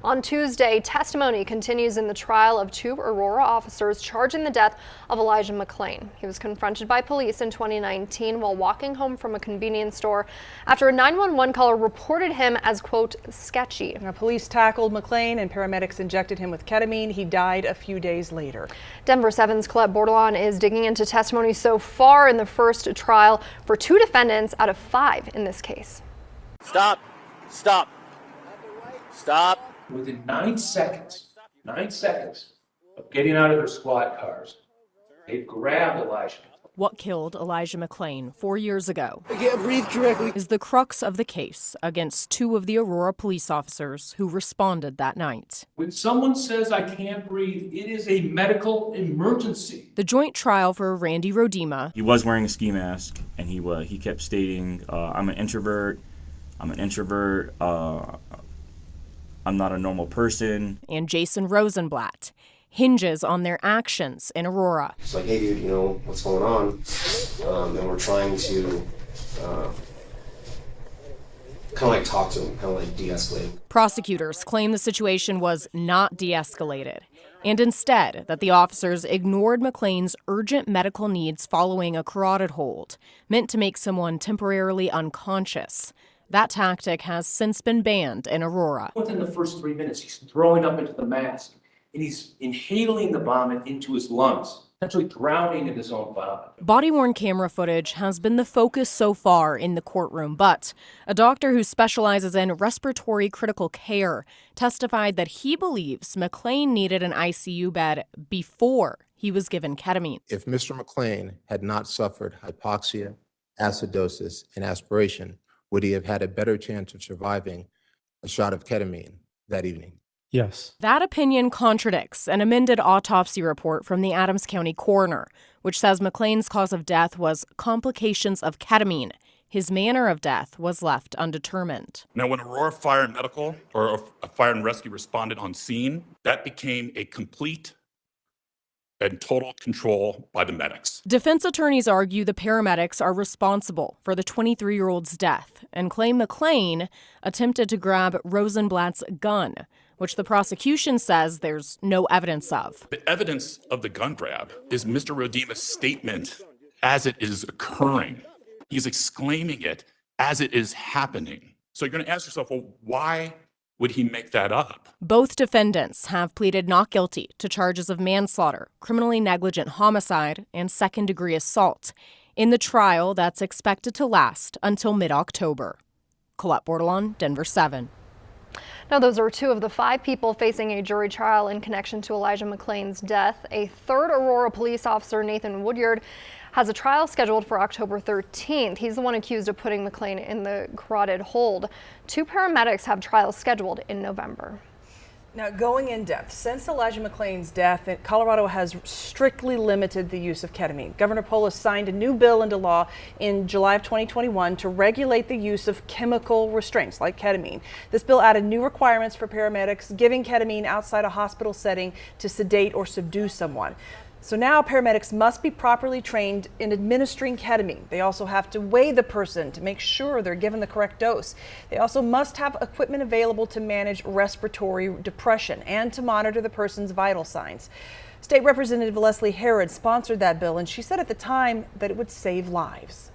On Tuesday, testimony continues in the trial of two Aurora officers charged in the death of Elijah McClain. He was confronted by police in 2019 while walking home from a convenience store after a 911 caller reported him as, quote, sketchy. Now, police tackled McClain and paramedics injected him with ketamine. He died a few days later. Denver 7's Colette Bordelon is digging into testimony so far in the first trial for two defendants out of 5 in this case. Stop. Stop. Stop. Within 9 seconds of getting out of their squad cars, they grabbed Elijah. What killed Elijah McClain 4 years ago I can't breathe correctly. is the crux of the case against two of the Aurora police officers who responded that night. When someone says I can't breathe, it is a medical emergency. The joint trial for Randy Rodema. He was wearing a ski mask, and he kept stating, I'm an introvert. I'm not a normal person. And Jason Rosenblatt hinges on their actions in Aurora. It's like, hey dude, you know, what's going on? And we're trying to kind of like talk to him, kind of like de-escalate. Prosecutors claim the situation was not de-escalated, and instead that the officers ignored McClain's urgent medical needs following a carotid hold, meant to make someone temporarily unconscious. That tactic has since been banned in Aurora. Within the first 3 minutes, he's throwing up into the mask, and he's inhaling the vomit into his lungs, essentially drowning in his own vomit. Body-worn camera footage has been the focus so far in the courtroom, but a doctor who specializes in respiratory critical care testified that he believes McClain needed an ICU bed before he was given ketamine. If Mr. McClain had not suffered hypoxia, acidosis, and aspiration, would he have had a better chance of surviving a shot of ketamine that evening? Yes. That opinion contradicts an amended autopsy report from the Adams County coroner, which says McClain's cause of death was complications of ketamine. His manner of death was left undetermined. Now, when Aurora Fire and Medical or a fire and rescue responded on scene, that became a complete and total control by the medics. Defense attorneys argue the paramedics are responsible for the 23-year-old's death and claim McClain attempted to grab Rosenblatt's gun, which the prosecution says there's no evidence of. The evidence of the gun grab is Mr. Rodema's statement as it is occurring. He's exclaiming it as it is happening. So you're going to ask yourself, well, why would he make that up? Both defendants have pleaded not guilty to charges of manslaughter, criminally negligent homicide, and second-degree assault in the trial that's expected to last until mid-October. Colette Bordelon, Denver 7. Now, those are two of the 5 people facing a jury trial in connection to Elijah McClain's death. A third Aurora police officer, Nathan Woodyard, has a trial scheduled for October 13th. He's the one accused of putting McClain in the carotid hold. 2 paramedics have trials scheduled in November. Now, going in depth, since Elijah McClain's death, Colorado has strictly limited the use of ketamine. Governor Polis signed a new bill into law in July of 2021 to regulate the use of chemical restraints like ketamine. This bill added new requirements for paramedics giving ketamine outside a hospital setting to sedate or subdue someone. So now paramedics must be properly trained in administering ketamine. They also have to weigh the person to make sure they're given the correct dose. They also must have equipment available to manage respiratory depression and to monitor the person's vital signs. State Representative Leslie Herod sponsored that bill, and she said at the time that it would save lives.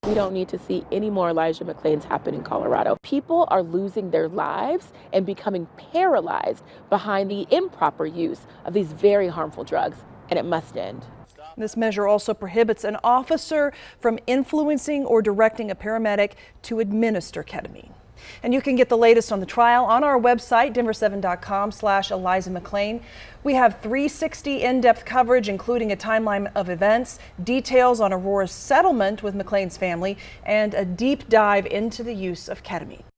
We don't need to see any more Elijah McClains happen in Colorado. People are losing their lives and becoming paralyzed behind the improper use of these very harmful drugs, and it must end. This measure also prohibits an officer from influencing or directing a paramedic to administer ketamine. And you can get the latest on the trial on our website, denver7.com/Elijah McClain. We have 360 in-depth coverage, including a timeline of events, details on Aurora's settlement with McClain's family, and a deep dive into the use of ketamine.